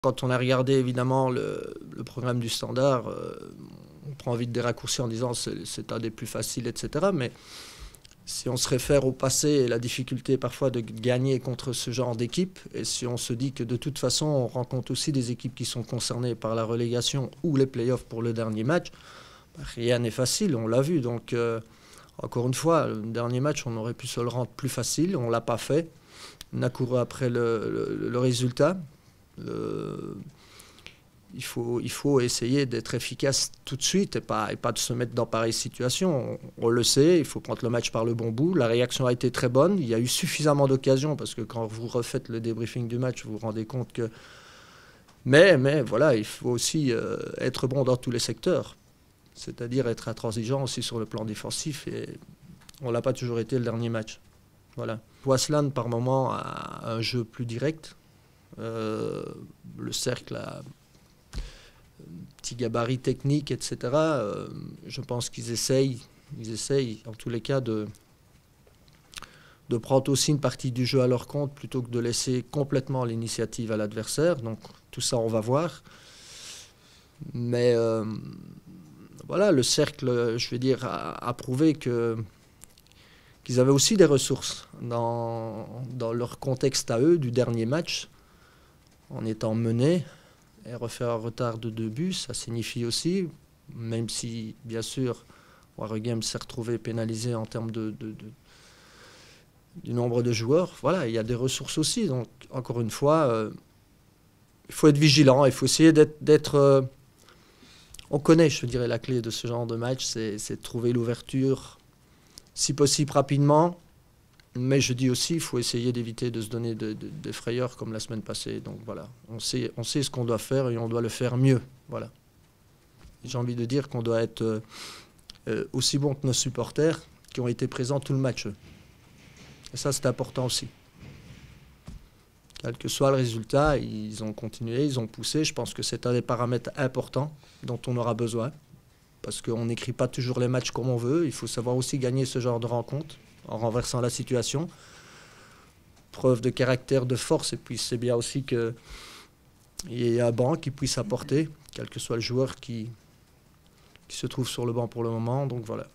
Quand on a regardé évidemment le programme du Standard, on prend vite des raccourcis en disant c'est un des plus faciles, etc. Mais si on se réfère au passé et la difficulté parfois de gagner contre ce genre d'équipe, et si on se dit que de toute façon on rencontre aussi des équipes qui sont concernées par la relégation ou les playoffs pour le dernier match, rien n'est facile, on l'a vu. Donc encore une fois, le dernier match on aurait pu se le rendre plus facile, on ne l'a pas fait. On a couru après le résultat. Il faut essayer d'être efficace tout de suite et pas de se mettre dans pareille situation. On le sait, il faut prendre le match par le bon bout. La réaction a été très bonne. Il y a eu suffisamment d'occasions parce que quand vous refaites le débriefing du match, vous vous rendez compte que... Mais voilà, il faut aussi être bon dans tous les secteurs. C'est-à-dire être intransigeant aussi sur le plan défensif. Et on ne l'a pas toujours été le dernier match. Voilà. Waasland, par moment, a un jeu plus direct. Le cercle a petit gabarit technique, etc. Je pense qu'ils essayent, en tous les cas, de prendre aussi une partie du jeu à leur compte plutôt que de laisser complètement l'initiative à l'adversaire. Donc tout ça, on va voir. Mais voilà, le cercle, je veux dire, a prouvé qu'ils avaient aussi des ressources dans leur contexte à eux du dernier match, en étant menés. Et refaire un retard de 2 buts, ça signifie aussi, même si, bien sûr, Waregem s'est retrouvé pénalisé en termes du nombre de joueurs. Voilà, il y a des ressources aussi. Donc, encore une fois, il faut être vigilant, il faut essayer d'être... on connaît, je dirais, la clé de ce genre de match, c'est de trouver l'ouverture, si possible rapidement. Mais je dis aussi, il faut essayer d'éviter de se donner des frayeurs comme la semaine passée. Donc voilà, on sait ce qu'on doit faire et on doit le faire mieux. Voilà. J'ai envie de dire qu'on doit être aussi bon que nos supporters qui ont été présents tout le match. Et ça, c'est important aussi. Quel que soit le résultat, ils ont continué, ils ont poussé. Je pense que c'est un des paramètres importants dont on aura besoin. Parce qu'on n'écrit pas toujours les matchs comme on veut. Il faut savoir aussi gagner ce genre de rencontres en renversant la situation. Preuve de caractère, de force, et puis c'est bien aussi qu'il y ait un banc qui puisse apporter, quel que soit le joueur qui se trouve sur le banc pour le moment. Donc voilà.